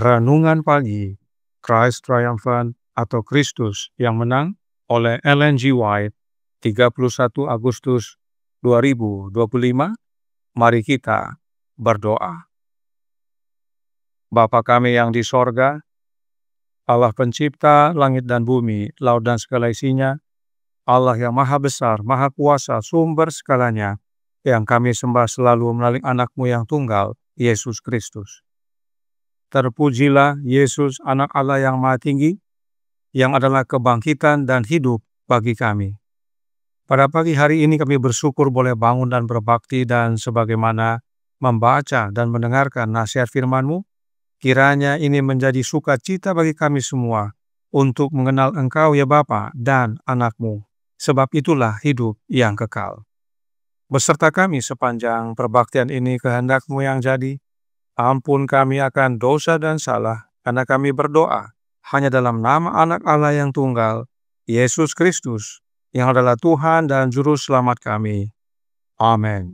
Renungan Pagi, Christ Triumphant atau Kristus yang Menang oleh Ellen G. White, 31 Agustus 2025. Mari kita berdoa. Bapa kami yang di sorga, Allah pencipta langit dan bumi, laut dan segala isinya, Allah yang maha besar, maha kuasa, sumber segalanya, yang kami sembah selalu melalui anak-Mu yang tunggal, Yesus Kristus. Terpujilah Yesus, anak Allah yang maha tinggi, yang adalah kebangkitan dan hidup bagi kami. Pada pagi hari ini kami bersyukur boleh bangun dan berbakti, dan sebagaimana membaca dan mendengarkan nasihat firman-Mu, kiranya ini menjadi sukacita bagi kami semua untuk mengenal Engkau ya Bapa dan anak-Mu, sebab itulah hidup yang kekal. Beserta kami sepanjang perbaktian ini, kehendak-Mu yang jadi. Ampun kami akan dosa dan salah, karena kami berdoa hanya dalam nama anak Allah yang tunggal, Yesus Kristus, yang adalah Tuhan dan Juru Selamat kami. Amin.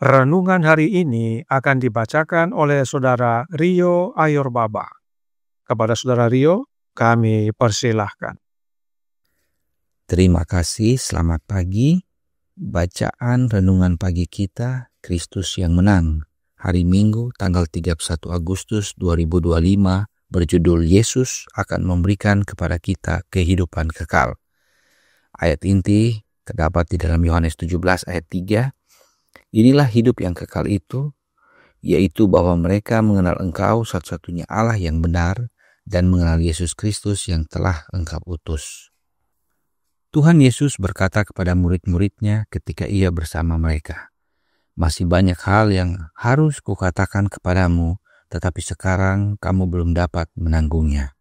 Renungan hari ini akan dibacakan oleh Saudara Rio Ayorbaba. Kepada Saudara Rio, kami persilahkan. Terima kasih, selamat pagi. Bacaan renungan pagi kita, Kristus yang Menang. Hari Minggu, tanggal 31 Agustus 2025, berjudul Yesus akan memberikan kepada kita kehidupan kekal. Ayat inti terdapat di dalam Yohanes 17 ayat 3. Inilah hidup yang kekal itu, yaitu bahwa mereka mengenal Engkau satu-satunya Allah yang benar, dan mengenal Yesus Kristus yang telah Engkau utus. Tuhan Yesus berkata kepada murid-muridnya ketika Ia bersama mereka, "Masih banyak hal yang harus kukatakan kepadamu, tetapi sekarang kamu belum dapat menanggungnya."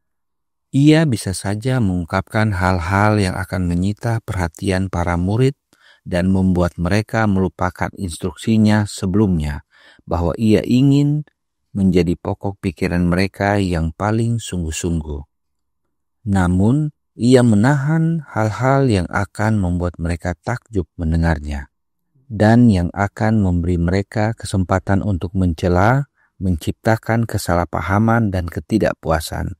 Ia bisa saja mengungkapkan hal-hal yang akan menyita perhatian para murid dan membuat mereka melupakan instruksinya sebelumnya, bahwa ia ingin menjadi pokok pikiran mereka yang paling sungguh-sungguh. Namun, ia menahan hal-hal yang akan membuat mereka takjub mendengarnya, dan yang akan memberi mereka kesempatan untuk mencela, menciptakan kesalahpahaman dan ketidakpuasan.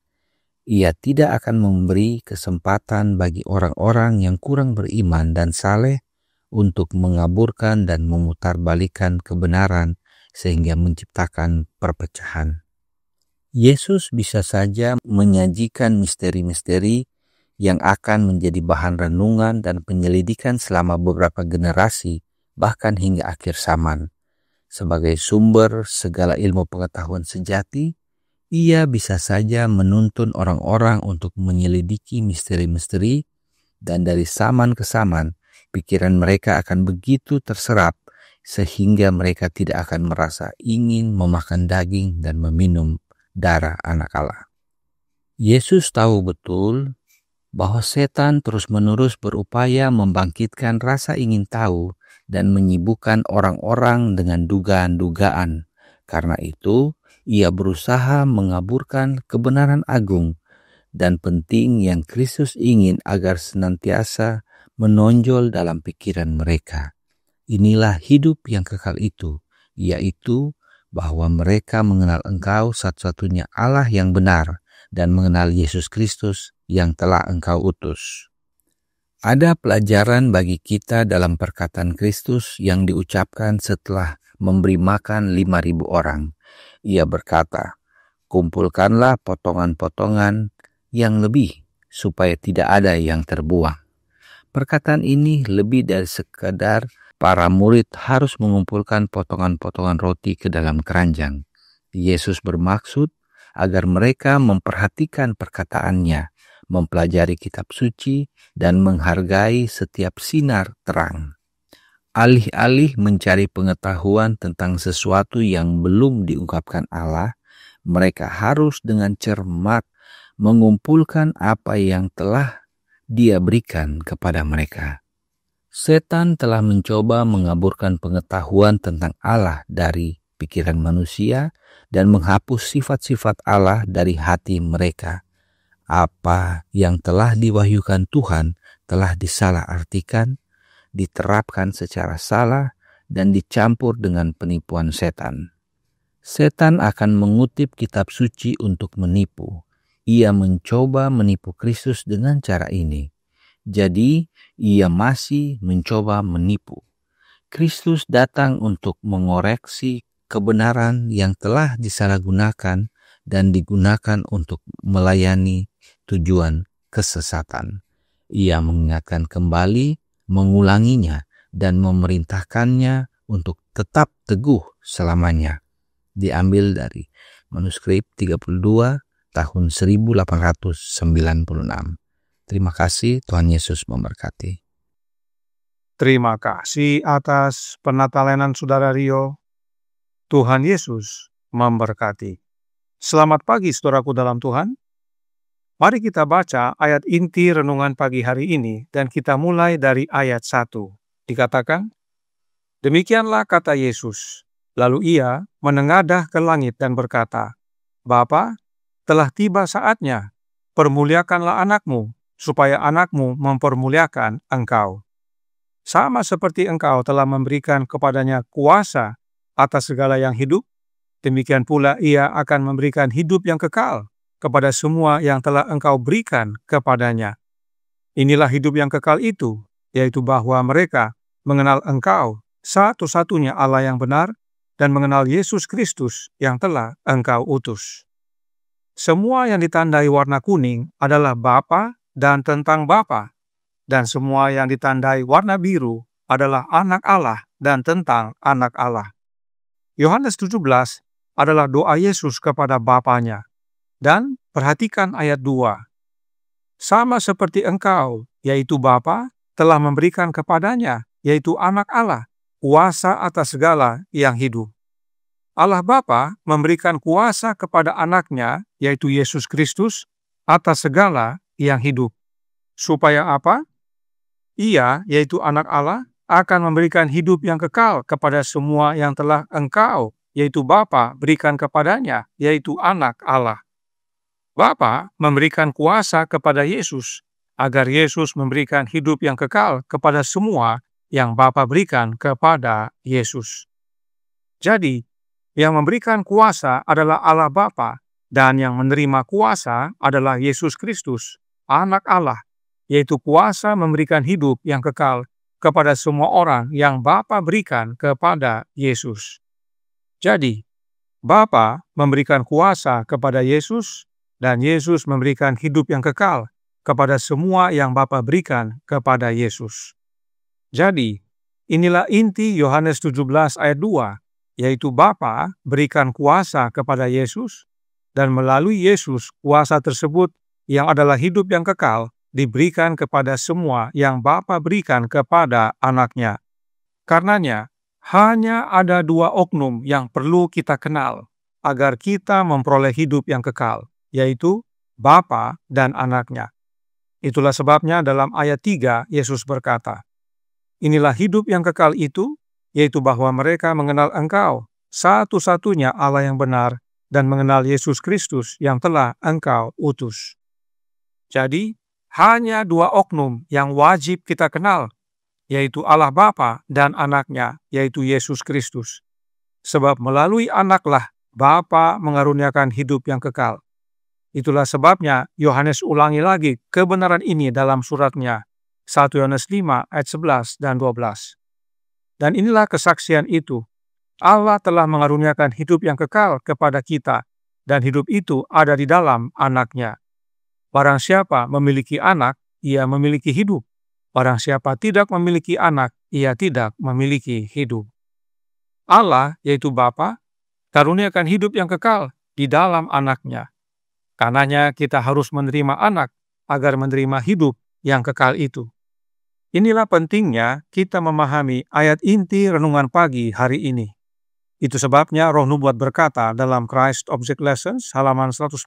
Ia tidak akan memberi kesempatan bagi orang-orang yang kurang beriman dan saleh untuk mengaburkan dan memutarbalikkan kebenaran sehingga menciptakan perpecahan. Yesus bisa saja menyajikan misteri-misteri yang akan menjadi bahan renungan dan penyelidikan selama beberapa generasi, bahkan hingga akhir zaman. Sebagai sumber segala ilmu pengetahuan sejati, ia bisa saja menuntun orang-orang untuk menyelidiki misteri-misteri, dan dari zaman ke zaman, pikiran mereka akan begitu terserap sehingga mereka tidak akan merasa ingin memakan daging dan meminum darah anak Allah. Yesus tahu betul bahwa setan terus-menerus berupaya membangkitkan rasa ingin tahu dan menyibukkan orang-orang dengan dugaan-dugaan. Karena itu, ia berusaha mengaburkan kebenaran agung dan penting yang Kristus ingin agar senantiasa menonjol dalam pikiran mereka. Inilah hidup yang kekal itu, yaitu bahwa mereka mengenal Engkau satu-satunya Allah yang benar dan mengenal Yesus Kristus yang telah Engkau utus. Ada pelajaran bagi kita dalam perkataan Kristus yang diucapkan setelah memberi makan 5.000 orang. Ia berkata, "Kumpulkanlah potongan-potongan yang lebih, supaya tidak ada yang terbuang." Perkataan ini lebih dari sekadar para murid harus mengumpulkan potongan-potongan roti ke dalam keranjang. Yesus bermaksud agar mereka memperhatikan perkataannya, mempelajari kitab suci, dan menghargai setiap sinar terang. Alih-alih mencari pengetahuan tentang sesuatu yang belum diungkapkan Allah, mereka harus dengan cermat mengumpulkan apa yang telah Dia berikan kepada mereka. Setan telah mencoba mengaburkan pengetahuan tentang Allah dari pikiran manusia dan menghapus sifat-sifat Allah dari hati mereka. Apa yang telah diwahyukan Tuhan telah disalahartikan, diterapkan secara salah, dan dicampur dengan penipuan setan. Setan akan mengutip kitab suci untuk menipu. Ia mencoba menipu Kristus dengan cara ini. Jadi, ia masih mencoba menipu. Kristus datang untuk mengoreksi kebenaran yang telah disalahgunakan dan digunakan untuk melayani tujuan kesesatan. Ia mengingatkan kembali, mengulanginya, dan memerintahkannya untuk tetap teguh selamanya. Diambil dari manuskrip 32 tahun 1896. Terima kasih, Tuhan Yesus memberkati. Terima kasih atas penatalenan Saudara Rio. Tuhan Yesus memberkati. Selamat pagi saudaraku dalam Tuhan. Mari kita baca ayat inti renungan pagi hari ini dan kita mulai dari ayat 1. Dikatakan, "Demikianlah kata Yesus. Lalu ia menengadah ke langit dan berkata, Bapa, telah tiba saatnya, permuliakanlah anakmu, supaya anakmu mempermuliakan engkau. Sama seperti engkau telah memberikan kepadanya kuasa atas segala yang hidup, demikian pula ia akan memberikan hidup yang kekal kepada semua yang telah engkau berikan kepadanya. Inilah hidup yang kekal itu, yaitu bahwa mereka mengenal engkau, satu-satunya Allah yang benar, dan mengenal Yesus Kristus yang telah engkau utus." Semua yang ditandai warna kuning adalah Bapa dan tentang Bapa, dan semua yang ditandai warna biru adalah anak Allah dan tentang anak Allah. Yohanes 17 adalah doa Yesus kepada Bapanya. Dan perhatikan ayat 2. Sama seperti engkau, yaitu Bapa, telah memberikan kepadanya, yaitu anak Allah, kuasa atas segala yang hidup. Allah Bapa memberikan kuasa kepada anaknya, yaitu Yesus Kristus, atas segala yang hidup. Supaya apa? Ia, yaitu anak Allah, akan memberikan hidup yang kekal kepada semua yang telah engkau, yaitu Bapa, berikan kepadanya, yaitu anak Allah. Bapa memberikan kuasa kepada Yesus, agar Yesus memberikan hidup yang kekal kepada semua yang Bapa berikan kepada Yesus. Jadi, yang memberikan kuasa adalah Allah Bapa, dan yang menerima kuasa adalah Yesus Kristus, anak Allah, yaitu kuasa memberikan hidup yang kekal kepada semua orang yang Bapa berikan kepada Yesus. Jadi, Bapa memberikan kuasa kepada Yesus, dan Yesus memberikan hidup yang kekal kepada semua yang Bapa berikan kepada Yesus. Jadi, inilah inti Yohanes 17 ayat 2, yaitu Bapa berikan kuasa kepada Yesus, dan melalui Yesus kuasa tersebut yang adalah hidup yang kekal diberikan kepada semua yang Bapa berikan kepada anaknya. Karenanya, hanya ada dua oknum yang perlu kita kenal agar kita memperoleh hidup yang kekal, yaitu Bapa dan anaknya. Itulah sebabnya dalam ayat 3 Yesus berkata, "Inilah hidup yang kekal itu, yaitu bahwa mereka mengenal engkau, satu-satunya Allah yang benar, dan mengenal Yesus Kristus yang telah engkau utus." Jadi, hanya dua oknum yang wajib kita kenal, yaitu Allah Bapa dan Anaknya, yaitu Yesus Kristus. Sebab melalui Anaklah Bapa mengaruniakan hidup yang kekal. Itulah sebabnya Yohanes ulangi lagi kebenaran ini dalam suratnya 1 Yohanes 5 ayat 11 dan 12. Dan inilah kesaksian itu. Allah telah mengaruniakan hidup yang kekal kepada kita, dan hidup itu ada di dalam Anaknya. Barang siapa memiliki anak, ia memiliki hidup. Barang siapa tidak memiliki anak, ia tidak memiliki hidup. Allah, yaitu Bapa, karuniakan hidup yang kekal di dalam Anaknya. Karenanya kita harus menerima anak agar menerima hidup yang kekal itu. Inilah pentingnya kita memahami ayat inti renungan pagi hari ini. Itu sebabnya Roh Nubuat berkata dalam Christ Object Lessons halaman 114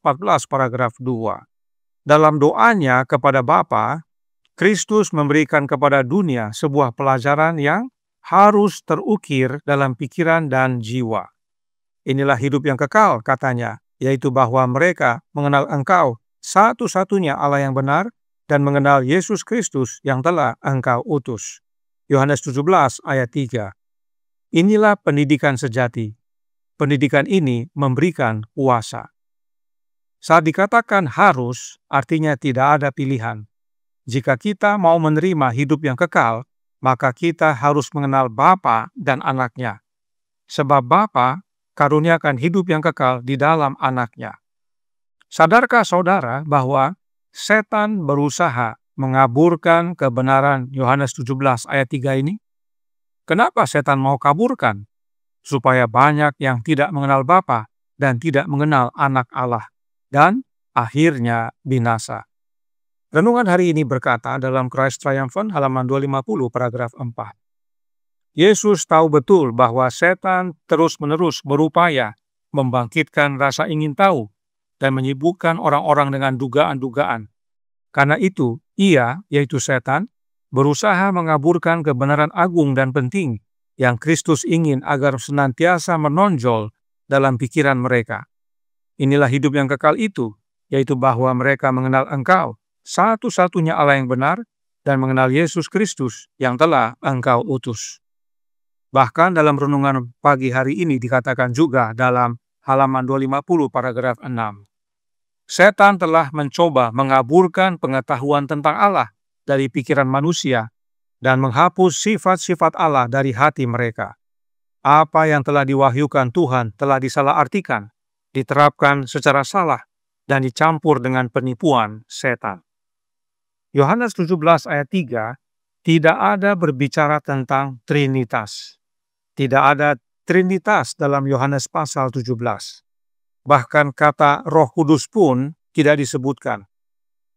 paragraf 2. Dalam doanya kepada Bapa, Kristus memberikan kepada dunia sebuah pelajaran yang harus terukir dalam pikiran dan jiwa. Inilah hidup yang kekal, katanya, yaitu bahwa mereka mengenal Engkau, satu-satunya Allah yang benar, dan mengenal Yesus Kristus yang telah Engkau utus. Yohanes 17 ayat 3. Inilah pendidikan sejati. Pendidikan ini memberikan kuasa. Saat dikatakan harus, artinya tidak ada pilihan. Jika kita mau menerima hidup yang kekal, maka kita harus mengenal Bapa dan Anaknya. Sebab Bapa karuniakan hidup yang kekal di dalam Anaknya. Sadarkah saudara bahwa setan berusaha mengaburkan kebenaran Yohanes 17 ayat 3 ini? Kenapa setan mau kaburkan? Supaya banyak yang tidak mengenal Bapa dan tidak mengenal Anak Allah, dan akhirnya binasa. Renungan hari ini berkata dalam Christ Triumphant halaman 250 paragraf 4. Yesus tahu betul bahwa setan terus-menerus berupaya membangkitkan rasa ingin tahu dan menyibukkan orang-orang dengan dugaan-dugaan. Karena itu, ia, yaitu setan, berusaha mengaburkan kebenaran agung dan penting yang Kristus ingin agar senantiasa menonjol dalam pikiran mereka. Inilah hidup yang kekal itu, yaitu bahwa mereka mengenal Engkau, satu-satunya Allah yang benar, dan mengenal Yesus Kristus yang telah Engkau utus. Bahkan dalam renungan pagi hari ini dikatakan juga dalam halaman 250 paragraf 6. Setan telah mencoba mengaburkan pengetahuan tentang Allah dari pikiran manusia dan menghapus sifat-sifat Allah dari hati mereka. Apa yang telah diwahyukan Tuhan telah disalahartikan, diterapkan secara salah, dan dicampur dengan penipuan setan. Yohanes 17 ayat 3 tidak ada berbicara tentang Trinitas. Tidak ada Trinitas dalam Yohanes pasal 17. Bahkan kata Roh Kudus pun tidak disebutkan.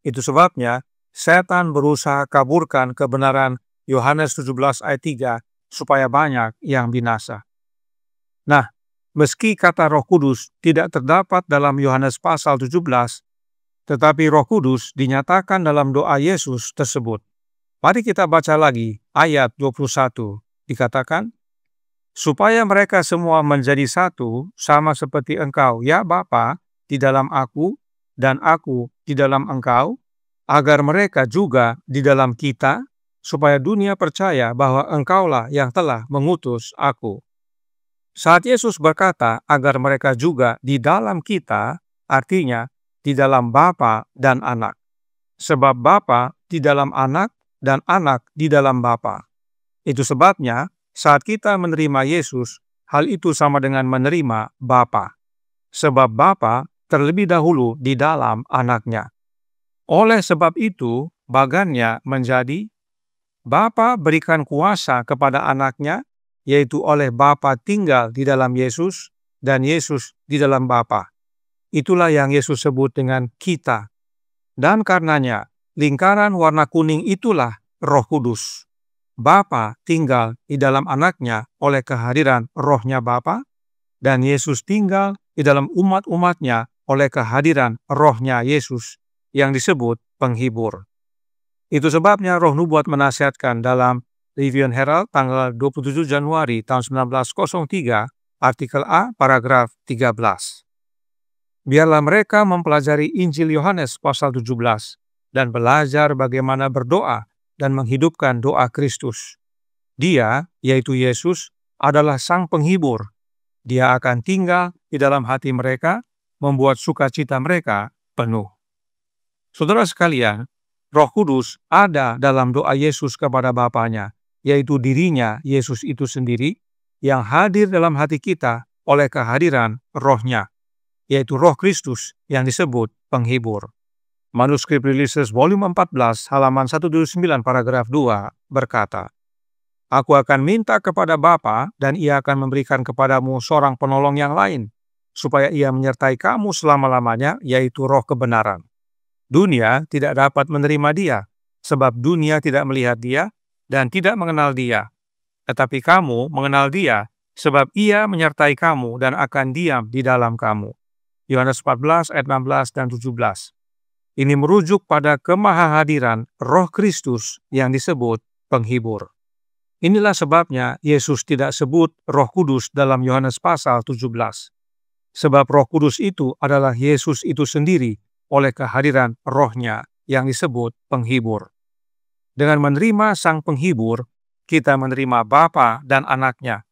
Itu sebabnya setan berusaha kaburkan kebenaran Yohanes 17 ayat 3 supaya banyak yang binasa. Nah, meski kata Roh Kudus tidak terdapat dalam Yohanes pasal 17, tetapi Roh Kudus dinyatakan dalam doa Yesus tersebut. Mari kita baca lagi ayat 21. Dikatakan, supaya mereka semua menjadi satu, sama seperti Engkau, ya Bapa, di dalam aku, dan aku di dalam Engkau, agar mereka juga di dalam kita, supaya dunia percaya bahwa Engkaulah yang telah mengutus aku. Saat Yesus berkata agar mereka juga di dalam kita, artinya di dalam Bapa dan Anak. Sebab Bapa di dalam Anak dan Anak di dalam Bapa. Itu sebabnya saat kita menerima Yesus, hal itu sama dengan menerima Bapa. Sebab Bapa terlebih dahulu di dalam Anaknya. Oleh sebab itu, bagannya menjadi Bapa berikan kuasa kepada Anaknya, yaitu oleh Bapa tinggal di dalam Yesus dan Yesus di dalam Bapa. Itulah yang Yesus sebut dengan kita. Dan karenanya, lingkaran warna kuning itulah Roh Kudus. Bapa tinggal di dalam Anaknya oleh kehadiran Rohnya Bapa, dan Yesus tinggal di dalam umat-umatnya oleh kehadiran Rohnya Yesus yang disebut penghibur. Itu sebabnya Roh Nubuat menasihatkan dalam Review and Herald tanggal 27 Januari tahun 1903, artikel A, paragraf 13. Biarlah mereka mempelajari Injil Yohanes pasal 17 dan belajar bagaimana berdoa dan menghidupkan doa Kristus. Dia, yaitu Yesus, adalah Sang Penghibur. Dia akan tinggal di dalam hati mereka, membuat sukacita mereka penuh. Saudara sekalian, Roh Kudus ada dalam doa Yesus kepada Bapanya, yaitu dirinya Yesus itu sendiri yang hadir dalam hati kita oleh kehadiran Roh-Nya, yaitu Roh Kristus yang disebut Penghibur. Manuskrip Releases volume 14 halaman 129 paragraf 2 berkata, "Aku akan minta kepada Bapa dan Ia akan memberikan kepadamu seorang penolong yang lain, supaya Ia menyertai kamu selama-lamanya, yaitu Roh kebenaran. Dunia tidak dapat menerima Dia, sebab dunia tidak melihat Dia dan tidak mengenal Dia. Tetapi kamu mengenal Dia, sebab Ia menyertai kamu dan akan diam di dalam kamu." Yohanes 14 ayat 16 dan 17. Ini merujuk pada kemahahadiran Roh Kristus yang disebut Penghibur. Inilah sebabnya Yesus tidak sebut Roh Kudus dalam Yohanes pasal 17. Sebab Roh Kudus itu adalah Yesus itu sendiri oleh kehadiran Roh-Nya yang disebut Penghibur. Dengan menerima Sang Penghibur, kita menerima Bapa dan Anak-Nya.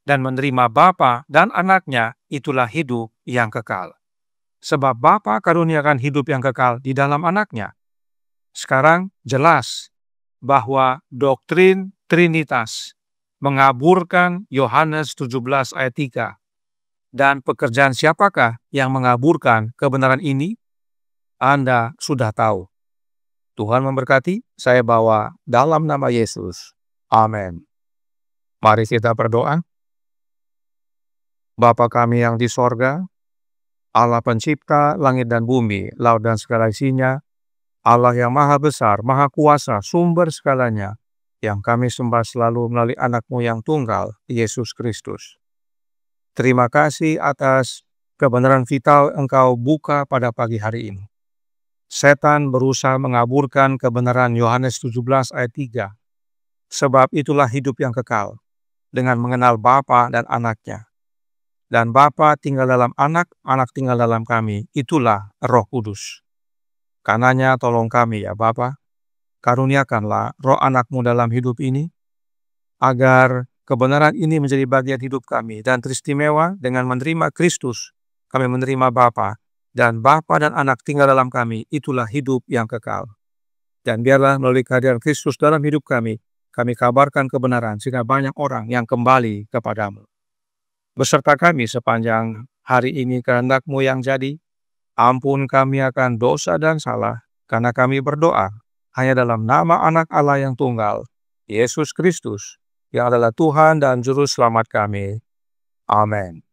Dan menerima Bapa dan Anak-Nya itulah hidup yang kekal. Sebab Bapa karuniakan hidup yang kekal di dalam Anak-Nya. Sekarang jelas bahwa doktrin Trinitas mengaburkan Yohanes 17 ayat 3. Dan pekerjaan siapakah yang mengaburkan kebenaran ini? Anda sudah tahu. Tuhan memberkati, saya bawa dalam nama Yesus. Amin. Mari kita berdoa. Bapa kami yang di sorga, Allah pencipta langit dan bumi, laut dan segala isinya, Allah yang maha besar, maha kuasa, sumber segalanya, yang kami sembah selalu melalui Anak-Mu yang tunggal, Yesus Kristus. Terima kasih atas kebenaran vital Engkau buka pada pagi hari ini. Setan berusaha mengaburkan kebenaran Yohanes 17 ayat 3. Sebab itulah hidup yang kekal, dengan mengenal Bapa dan Anak-Nya. Dan Bapa tinggal dalam Anak, Anak tinggal dalam kami, itulah Roh Kudus. Karenanya tolong kami ya Bapa, karuniakanlah Roh Anak-Mu dalam hidup ini, agar kebenaran ini menjadi bagian hidup kami, dan teristimewa dengan menerima Kristus, kami menerima Bapa, dan Bapa dan Anak tinggal dalam kami, itulah hidup yang kekal. Dan biarlah melalui kehadiran Kristus dalam hidup kami kabarkan kebenaran sehingga banyak orang yang kembali kepadamu. Beserta kami sepanjang hari ini kehendak-Mu yang jadi, ampun kami akan dosa dan salah, karena kami berdoa hanya dalam nama Anak Allah yang tunggal, Yesus Kristus, yang adalah Tuhan dan Juru Selamat kami. Amin.